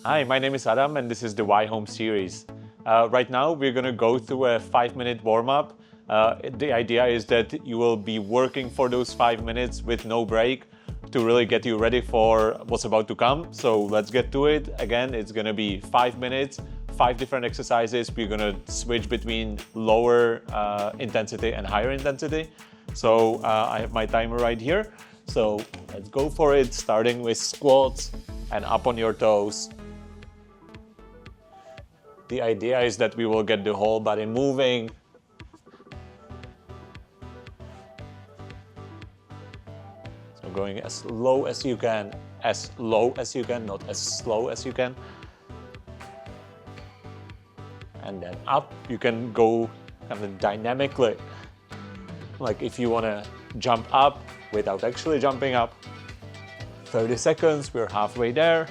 Hi, my name is Adam and this is the Y Home series. Right now we're going to go through a 5-minute warm-up. The idea is that you will be working for those 5 minutes with no break to really get you ready for what's about to come. So let's get to it. Again, it's going to be 5 minutes, 5 different exercises. We're going to switch between lower intensity and higher intensity. So I have my timer right here. So let's go for it, starting with squats and up on your toes. The idea is that we will get the whole body moving. So going as low as you can, not as slow as you can. And then up, you can go kind of dynamically. Like if you want to jump up without actually jumping up. 30 seconds, we're halfway there.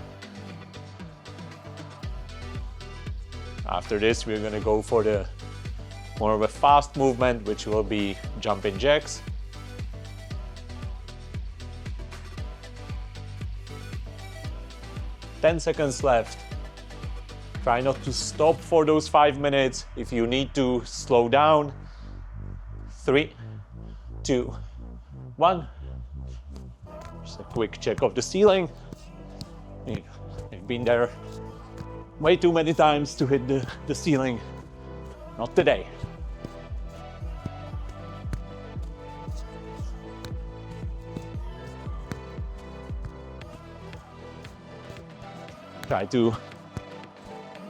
After this, we're gonna go for the more of a fast movement, which will be jumping jacks. Ten seconds left. Try not to stop for those 5 minutes. If you need to, slow down. 3, 2, 1. Just a quick check of the ceiling. I've been there way too many times to hit the ceiling. Not today. Try to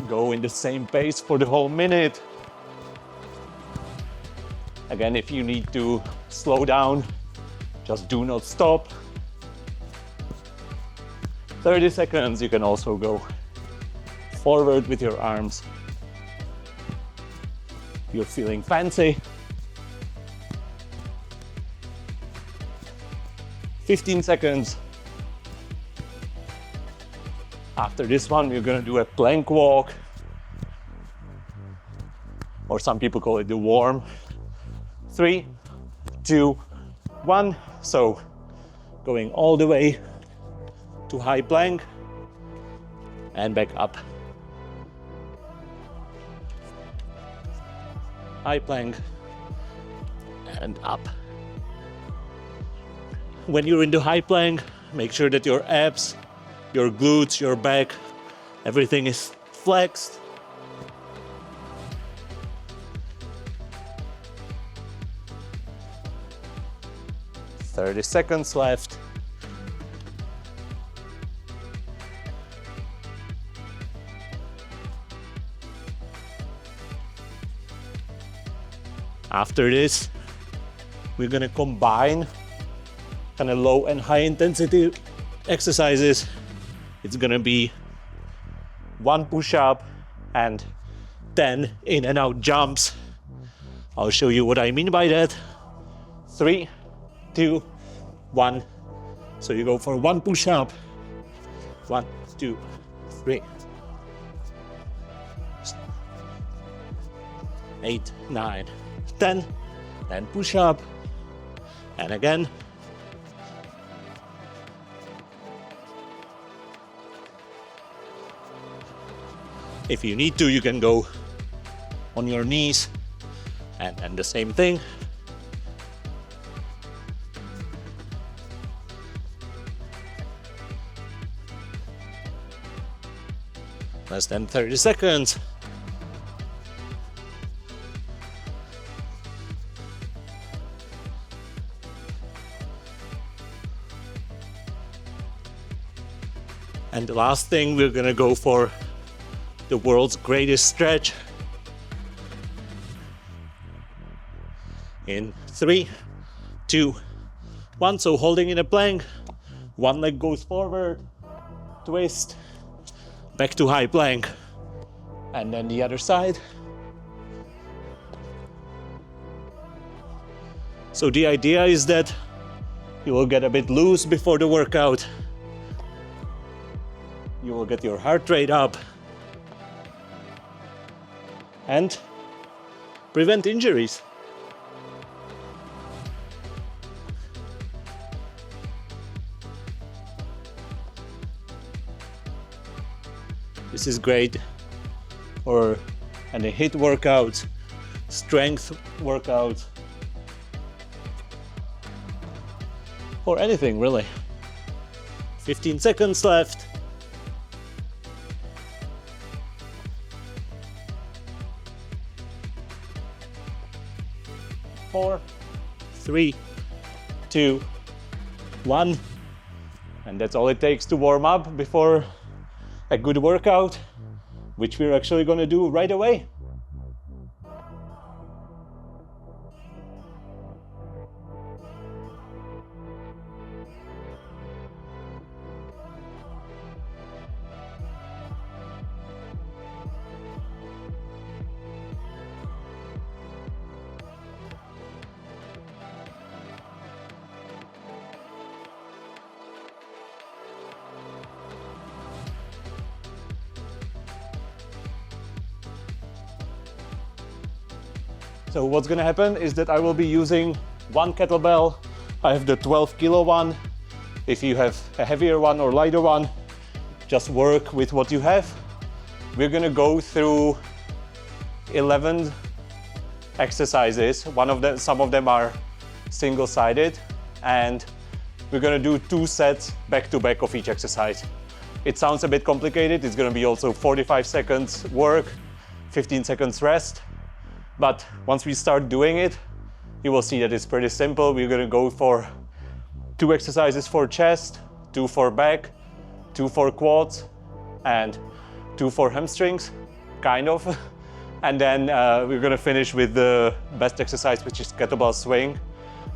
go in the same pace for the whole minute. Again, if you need to slow down, just do not stop. 30 seconds, you can also go forward with your arms. If you're feeling fancy. 15 seconds. After this one, you're gonna do a plank walk, or some people call it the worm. 3, 2, 1. So going all the way to high plank and back up. High plank and up. When you're in the high plank, make sure that your abs, your glutes, your back, everything is flexed. "30 seconds left. After this, we're gonna combine kind of low and high intensity exercises. It's gonna be 1 push-up and 10 in and out jumps. I'll show you what I mean by that. 3, 2, 1. So you go for 1 push-up. 1, 2, 3. 8, 9, 10. Then push up. And again. If you need to, you can go on your knees and the same thing. Less than 30 seconds. And the last thing, we're gonna go for the world's greatest stretch. In 3, 2, 1. So holding in a plank, one leg goes forward, twist, back to high plank, and then the other side. So the idea is that you will get a bit loose before the workout. You will get your heart rate up and prevent injuries. This is great for any HIIT workout, strength workout, or anything really. 15 seconds left. 4, 3, 2, 1. And that's all it takes to warm up before a good workout, which we're actually going to do right away. So what's gonna happen is that I will be using one kettlebell. I have the 12 kilo one. If you have a heavier one or lighter one, just work with what you have. We're gonna go through 11 exercises. Some of them are single-sided, and we're gonna do 2 sets back to back of each exercise. It sounds a bit complicated. It's gonna be also 45 seconds work, 15 seconds rest. But once we start doing it, you will see that it's pretty simple. We're gonna go for 2 exercises for chest, 2 for back, 2 for quads, and 2 for hamstrings, kind of. And then we're gonna finish with the best exercise, which is kettlebell swing.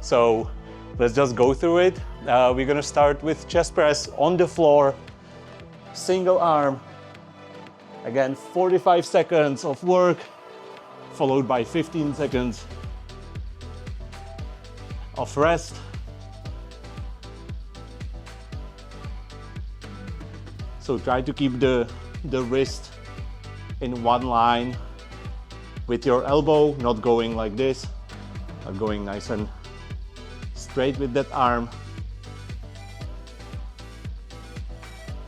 So let's just go through it. We're gonna start with chest press on the floor, single arm. Again, 45 seconds of work, followed by 15 seconds of rest. So try to keep the wrist in one line with your elbow, not going like this, but going nice and straight with that arm.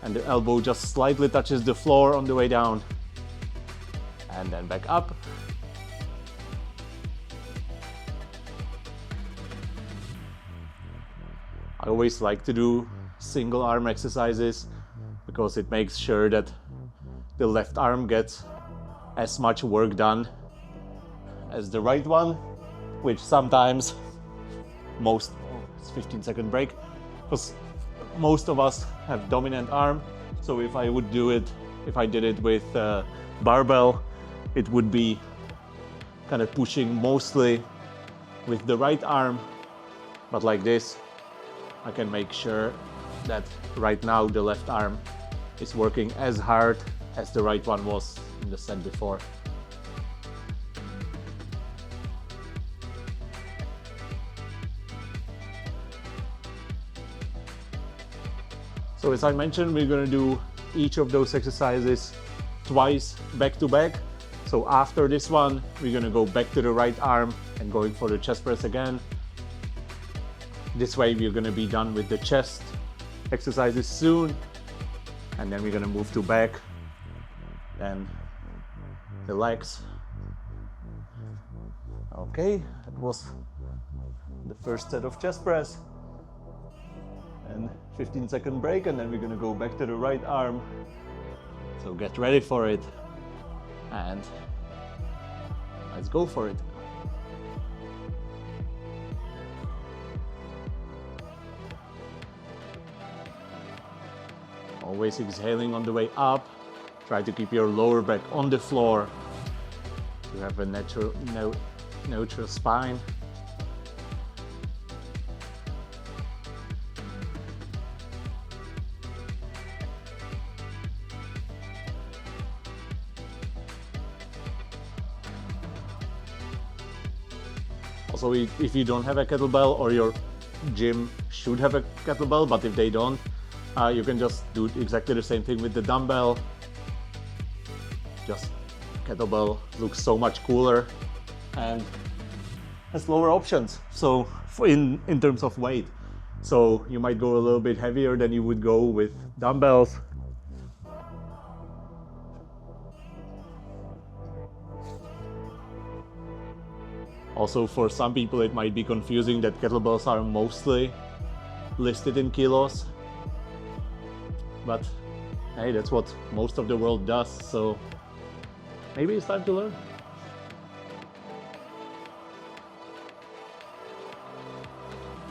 And the elbow just slightly touches the floor on the way down. And then back up. I always like to do single arm exercises because it makes sure that the left arm gets as much work done as the right one, which sometimes it's 15-second break, because most of us have dominant arm. So if I did it with barbell, it would be kind of pushing mostly with the right arm, but like this, I can make sure that right now the left arm is working as hard as the right one was in the set before. So as I mentioned, we're going to do each of those exercises twice back to back. So after this one, we're going to go back to the right arm and going for the chest press again. This way we're going to be done with the chest exercises soon, and then we're going to move to back, then the legs. Okay, that was the first set of chest press, and 15-second break, and then we're going to go back to the right arm. So get ready for it, and let's go for it. Always exhaling on the way up. Try to keep your lower back on the floor to have a neutral spine. Also, if you don't have a kettlebell, or your gym should have a kettlebell, but if they don't, you can just do exactly the same thing with the dumbbell. Just kettlebell looks so much cooler and has lower options. So in terms of weight, so you might go a little bit heavier than you would go with dumbbells. Also, for some people it might be confusing that kettlebells are mostly listed in kilos, but hey, that's what most of the world does, so maybe it's time to learn.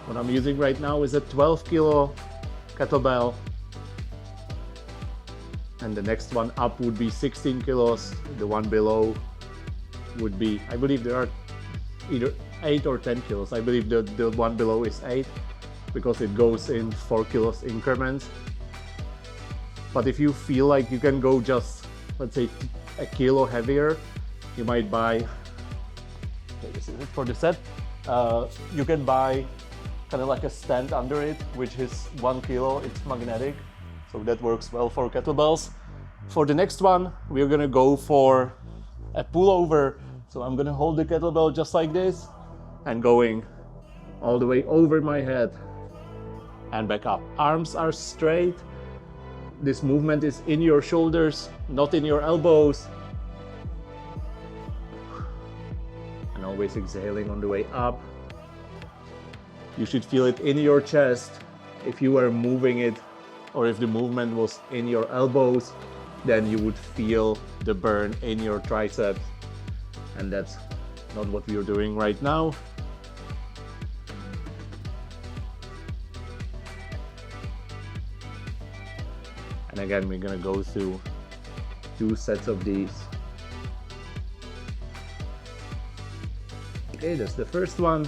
What I'm using right now is a 12 kilo kettlebell, and the next one up would be 16 kilos. The one below would be, I believe there are either 8 or 10 kilos. I believe the one below is 8 because it goes in 4 kilos increments. But if you feel like you can go just, let's say, a kilo heavier, you might buy, okay, this is it for the set. You can buy kind of like a stand under it, which is 1 kilo, it's magnetic. So that works well for kettlebells. For the next one, we're gonna go for a pullover. So I'm gonna hold the kettlebell just like this and going all the way over my head and back up. Arms are straight. This movement is in your shoulders, not in your elbows. And always exhaling on the way up. You should feel it in your chest. If you were moving it, or if the movement was in your elbows, then you would feel the burn in your triceps. And that's not what we are doing right now. And again, we're gonna go through 2 sets of these. Okay, that's the first one.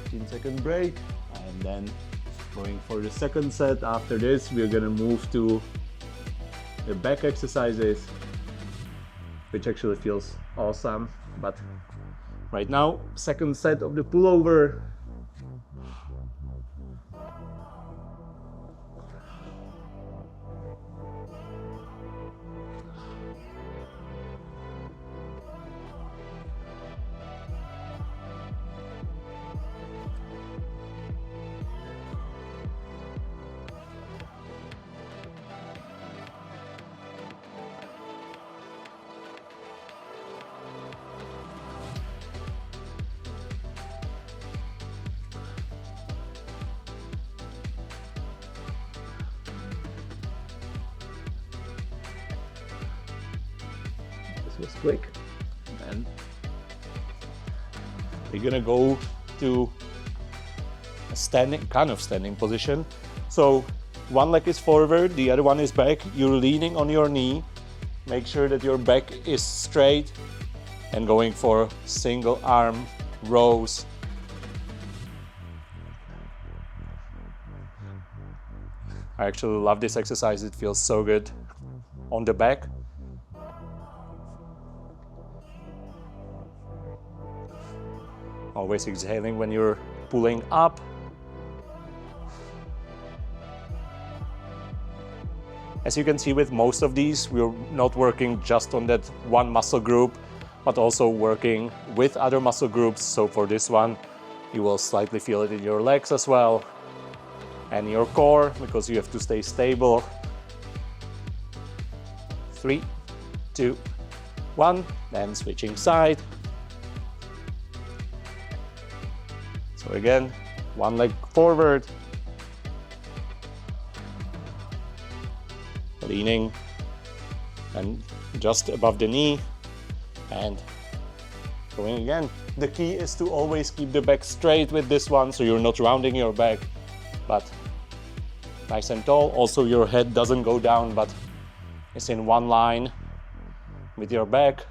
15-second break, and then going for the second set. After this, we're gonna move to the back exercises, which actually feels awesome. But right now, second set of the pullover. Was quick, and we're gonna go to a kind of standing position. So one leg is forward, the other one is back. You're leaning on your knee. Make sure that your back is straight, and going for single arm rows. I actually love this exercise. It feels so good on the back. Always exhaling when you're pulling up. As you can see, with most of these, we're not working just on that one muscle group, but also working with other muscle groups. So for this one, you will slightly feel it in your legs as well, and your core, because you have to stay stable. 3, 2, 1, then switching side. So again, one leg forward, leaning and just above the knee, and going again. The key is to always keep the back straight with this one, so you're not rounding your back, but nice and tall. Also, your head doesn't go down, but it's in one line with your back.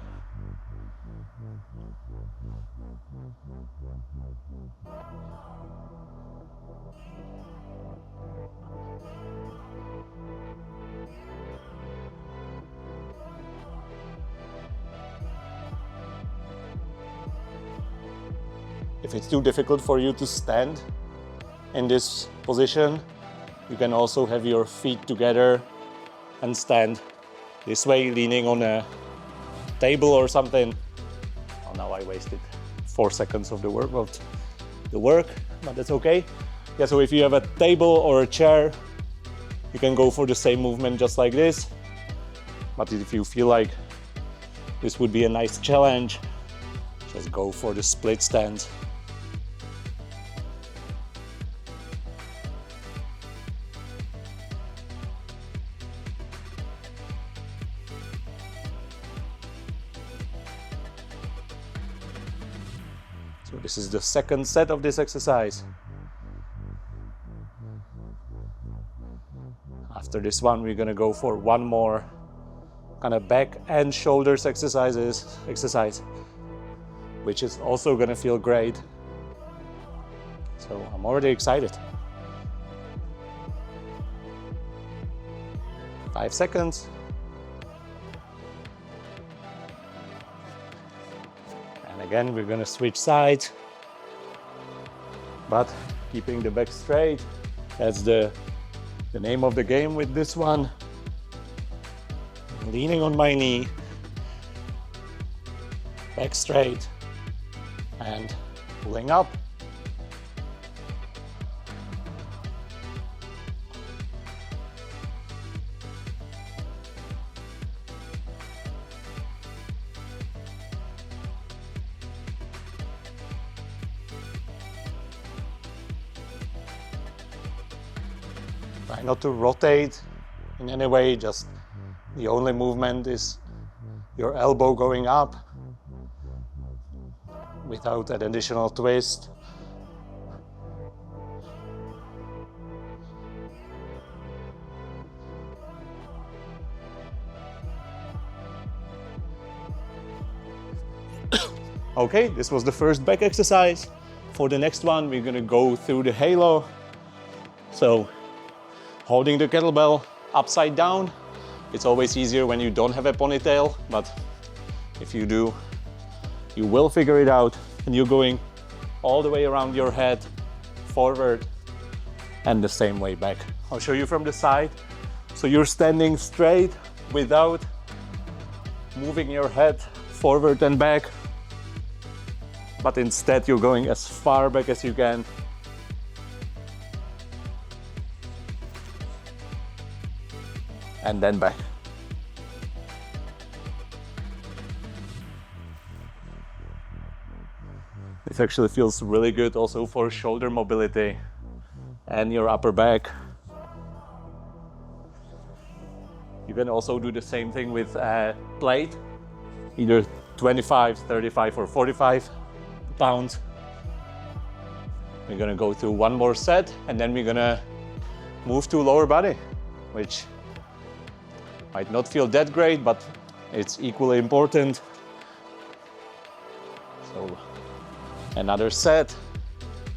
If it's too difficult for you to stand in this position, you can also have your feet together and stand this way, leaning on a table or something. Oh, now I wasted 4 seconds of the work, but that's okay. Yeah, so if you have a table or a chair, you can go for the same movement just like this. But if you feel like this would be a nice challenge, Just go for the split stand. So this is the second set of this exercise. After this one, we're gonna go for one more kind of back and shoulders exercise, which is also gonna feel great. So I'm already excited. 5 seconds. And again, we're gonna switch sides, but keeping the back straight. That's the name of the game with this one. Leaning on my knee, back straight, and pulling up. Try not to rotate in any way, just the only movement is your elbow going up without an additional twist. Okay, this was the first back exercise. For the next one, we're gonna go through the halo. So, holding the kettlebell upside down. It's always easier when you don't have a ponytail, but if you do, you will figure it out. And you're going all the way around your head, forward, and the same way back. I'll show you from the side. So you're standing straight without moving your head forward and back, but instead you're going as far back as you can. And then back. This actually feels really good also for shoulder mobility and your upper back. You can also do the same thing with a plate, either 25, 35 or 45 pounds. We're gonna go through one more set and then we're gonna move to lower body, which might not feel that great, but it's equally important. So another set,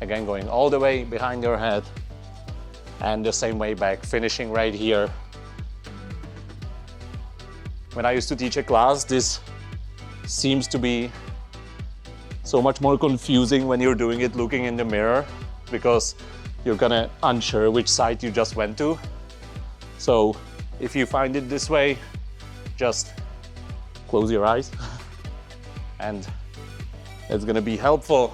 again going all the way behind your head and the same way back, finishing right here. When I used to teach a class, this seems to be so much more confusing when you're doing it looking in the mirror, because you're kinda unsure which side you just went to. So if you find it this way, just close your eyes and it's gonna be helpful.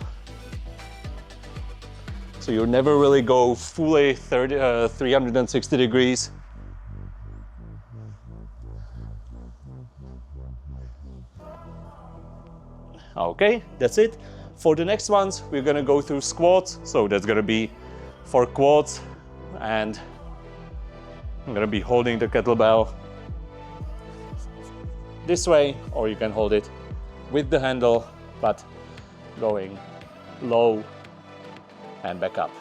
So you never really go fully 360 degrees. Okay, that's it. For the next ones, we're gonna go through squats. So that's gonna be for quads, and I'm gonna be holding the kettlebell this way, or you can hold it with the handle, but going low and back up.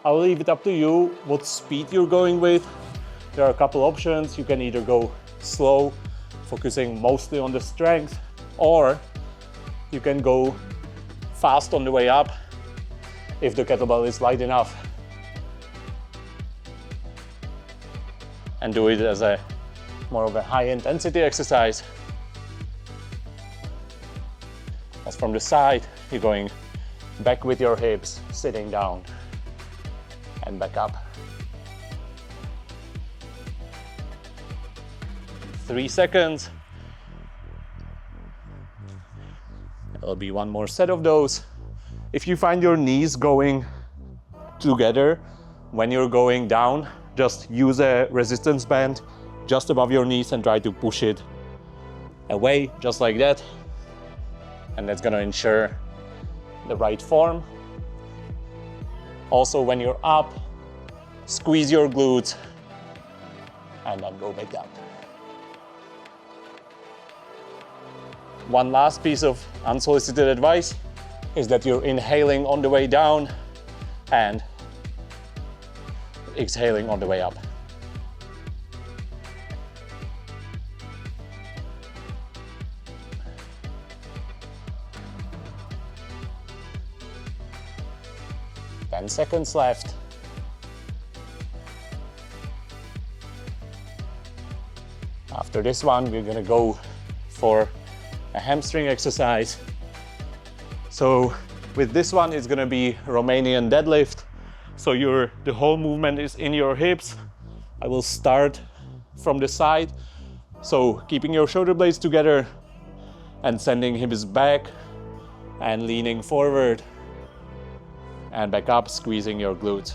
I'll leave it up to you what speed you're going with. There are a couple options. You can either go slow, focusing mostly on the strength, or you can go fast on the way up if the kettlebell is light enough, and do it as a more of a high intensity exercise. As from the side, you're going back with your hips, sitting down and back up. 3 seconds. There'll be one more set of those. If you find your knees going together when you're going down, just use a resistance band just above your knees and try to push it away, just like that. and that's gonna ensure the right form. Also, when you're up, squeeze your glutes and then go back down. One last piece of unsolicited advice is that you're inhaling on the way down and exhaling on the way up. Ten seconds left. After this one, we're gonna go for a hamstring exercise. So with this one, it's gonna be Romanian deadlift. So the whole movement is in your hips. I will start from the side. So keeping your shoulder blades together and sending hips back and leaning forward and back up, squeezing your glutes.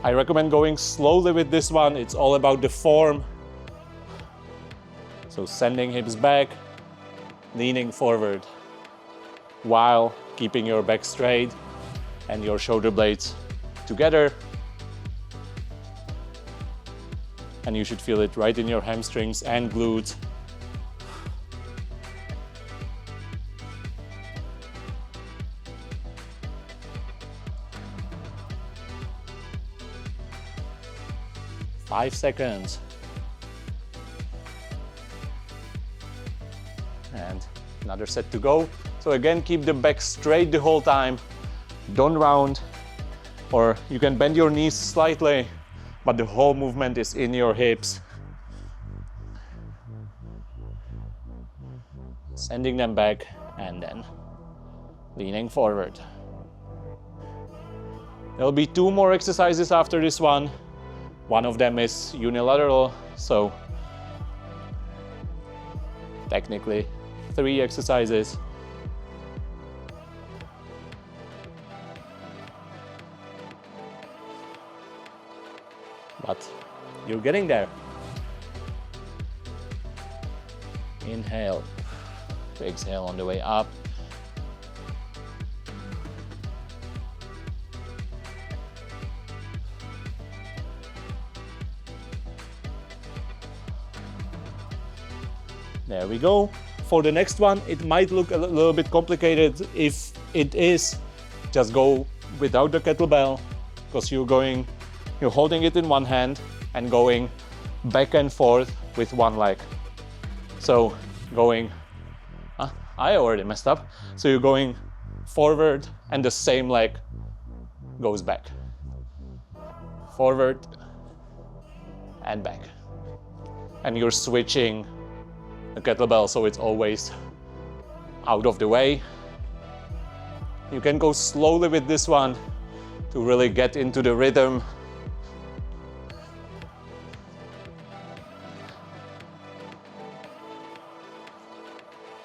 I recommend going slowly with this one. It's all about the form. So sending hips back, leaning forward, while keeping your back straight and your shoulder blades together. And you should feel it right in your hamstrings and glutes. Five seconds. And another set to go. So again, keep the back straight the whole time. Don't round, or you can bend your knees slightly, but the whole movement is in your hips. Sending them back and then leaning forward. There'll be two more exercises after this one. One of them is unilateral, so technically 3 exercises. But you're getting there. Inhale, exhale on the way up. There we go. For the next one, it might look a little bit complicated. If it is, just go without the kettlebell, because you're holding it in one hand and going back and forth with one leg. So going, I already messed up. So you're going forward and the same leg goes back. Forward and back. And you're switching the kettlebell so it's always out of the way. You can go slowly with this one to really get into the rhythm.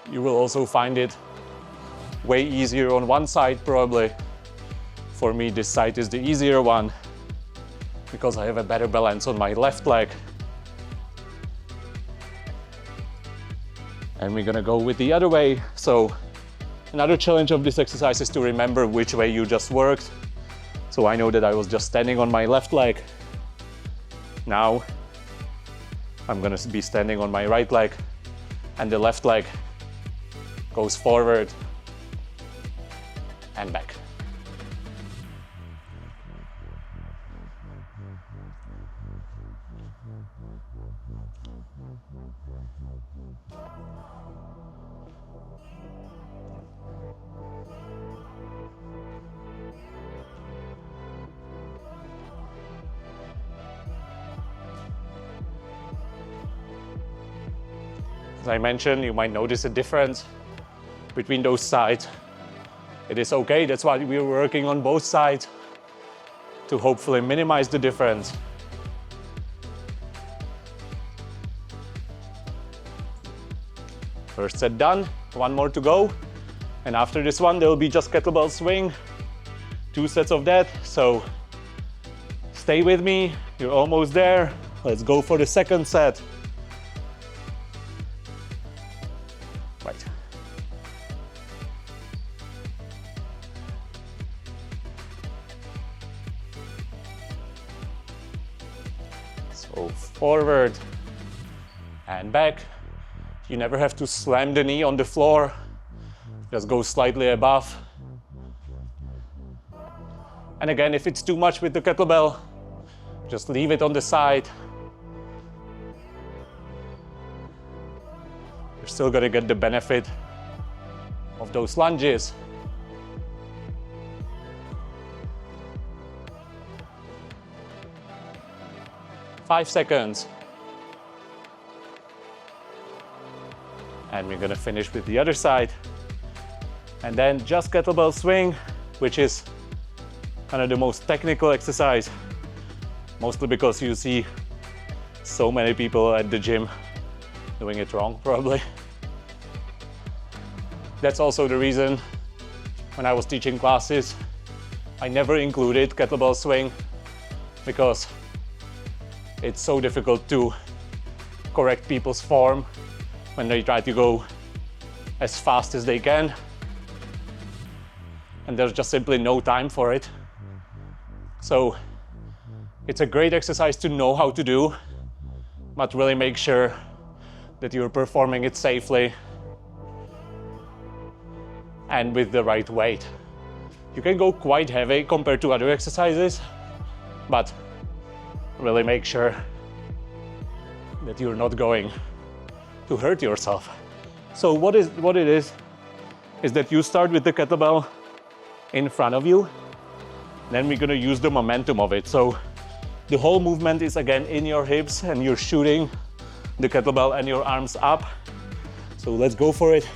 You will also find it way easier on one side probably. For me, this side is the easier one because I have a better balance on my left leg. And we're gonna go with the other way. So another challenge of this exercise is to remember which way you just worked. So I know that I was just standing on my left leg. Now I'm gonna be standing on my right leg, and the left leg goes forward and back. As I mentioned, you might notice a difference between those sides. It is okay, that's why we're working on both sides, to hopefully minimize the difference. First set done, one more to go. And after this one, there will be just kettlebell swing, 2 sets of that. So stay with me, you're almost there. Let's go for the second set. Go forward and back. You never have to slam the knee on the floor. Just go slightly above. And again, if it's too much with the kettlebell, just leave it on the side. You're still gonna get the benefit of those lunges. Five seconds. And we're gonna finish with the other side. And then just kettlebell swing, which is kind of the most technical exercise, mostly because you see so many people at the gym doing it wrong, probably. That's also the reason when I was teaching classes, I never included kettlebell swing, because it's so difficult to correct people's form when they try to go as fast as they can. And there's just simply no time for it. So it's a great exercise to know how to do, but really make sure that you're performing it safely and with the right weight. You can go quite heavy compared to other exercises, but really make sure that you're not going to hurt yourself. So what it is that you start with the kettlebell in front of you. Then we're gonna use the momentum of it. So the whole movement is again in your hips and you're shooting the kettlebell and your arms up. So let's go for it.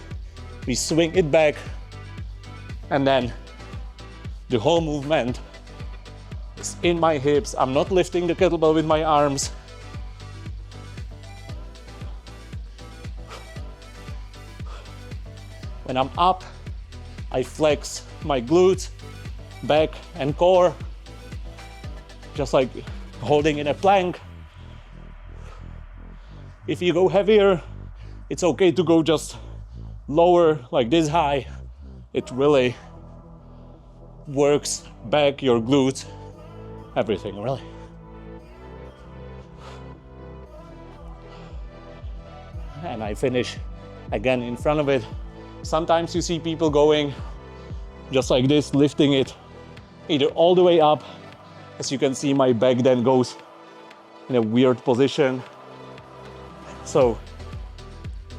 We swing it back and then the whole movement is in my hips. I'm not lifting the kettlebell with my arms. When I'm up, I flex my glutes, back and core, just like holding in a plank. If you go heavier, it's okay to go just lower, like this high. It really works back, your glutes, everything really. And I finish again in front of it. Sometimes you see people going just like this, lifting it either all the way up. As you can see, my back then goes in a weird position. So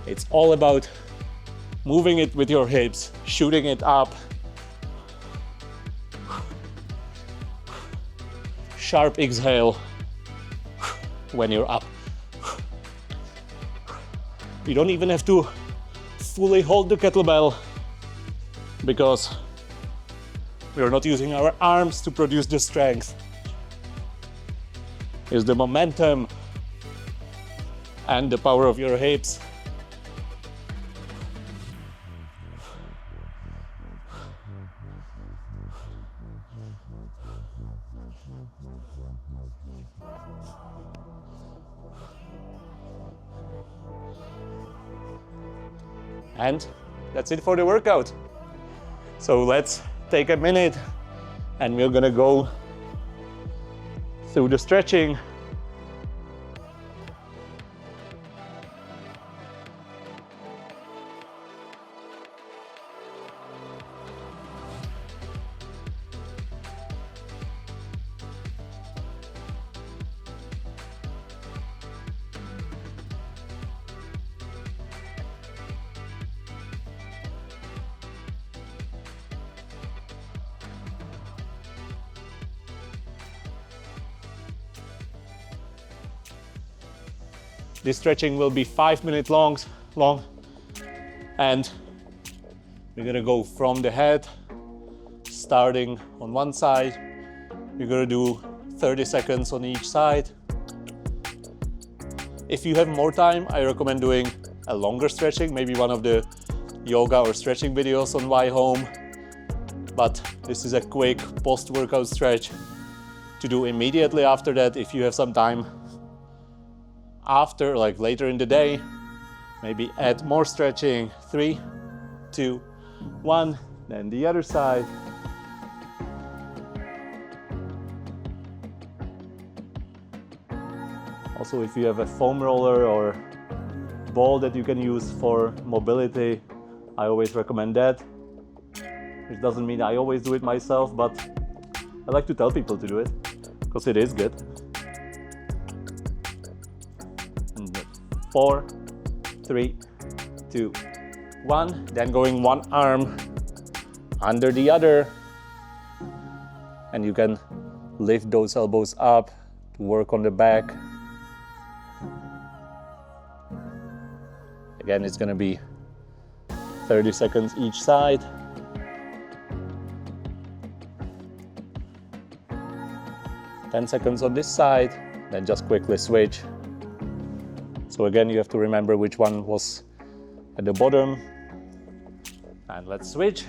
it's all about moving it with your hips, shooting it up. Sharp exhale when you're up. You don't even have to fully hold the kettlebell because we're not using our arms to produce the strength. It's the momentum and the power of your hips. And that's it for the workout. So let's take a minute and we're gonna go through the stretching. This stretching will be 5 minutes long, and we're gonna go from the head, starting on one side. We're gonna do 30 seconds on each side. If you have more time, I recommend doing a longer stretching, maybe one of the yoga or stretching videos on Y Home. But this is a quick post-workout stretch to do immediately after that if you have some time. After, like later in the day, maybe add more stretching. 3, 2, 1, then the other side. Also, if you have a foam roller or ball that you can use for mobility, I always recommend that. Which doesn't mean I always do it myself, but I like to tell people to do it because it is good. And 4, 3, 2, 1. Then going one arm under the other, and you can lift those elbows up to work on the back. Again, it's going to be 30 seconds each side. Ten seconds on this side, then just quickly switch. So again, you have to remember which one was at the bottom. And let's switch.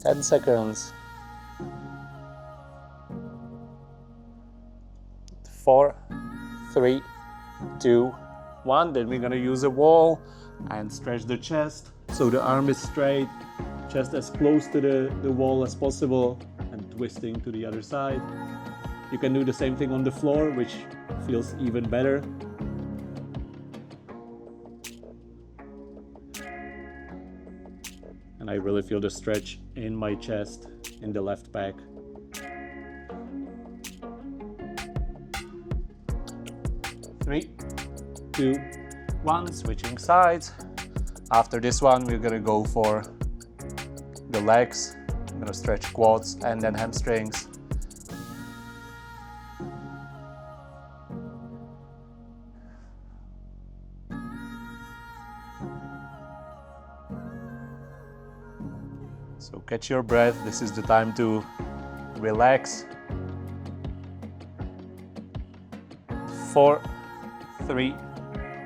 Ten seconds. 4, 3, 2, 1. Then we're gonna use a wall and stretch the chest so the arm is straight, chest as close to the wall as possible, and twisting to the other side. You can do the same thing on the floor, which feels even better. And I really feel the stretch in my chest, in the left back. 3, 2, 1, switching sides. After this one, we're gonna go for the legs. I'm gonna stretch quads and then hamstrings. So catch your breath. This is the time to relax. 4, 3,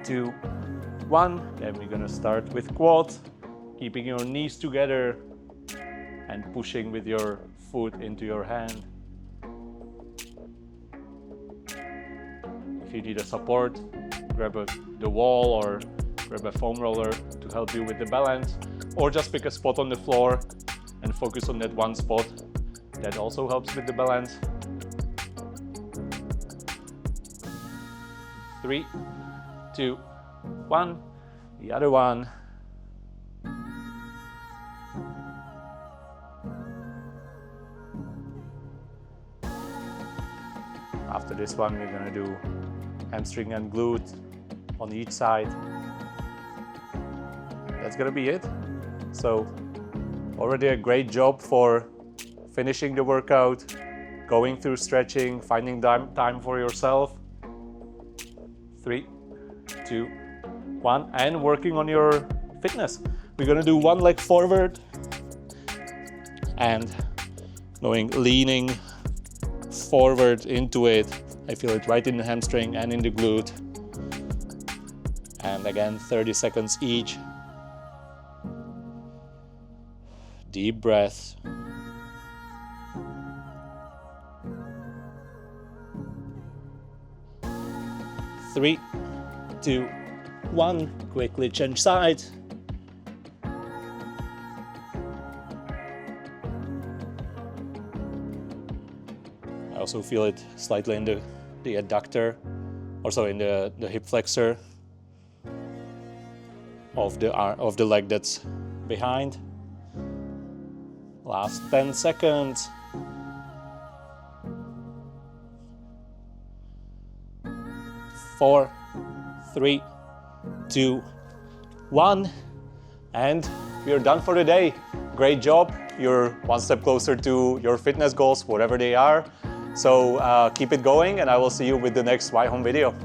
2, 1. Then we're gonna start with quads, keeping your knees together and pushing with your foot into your hand. If you need a support, grab the wall or grab a foam roller to help you with the balance, or just pick a spot on the floor and focus on that one spot. That also helps with the balance. 3, 2, 1. The other one. After this one, we're gonna do hamstring and glute on each side. That's gonna be it. So already a great job for finishing the workout, going through stretching, finding time for yourself. 3, 2, 1, and working on your fitness. We're gonna do one leg forward and leaning forward into it. I feel it right in the hamstring and in the glute. And again, 30 seconds each. Deep breath. Three, 2, 1. Quickly change sides. I also feel it slightly in the adductor, also in the hip flexor of the leg that's behind. Last 10 seconds. 4, 3, 2, 1, and we're done for the day. Great job. You're one step closer to your fitness goals, whatever they are. So keep it going, and I will see you with the next Y Home video.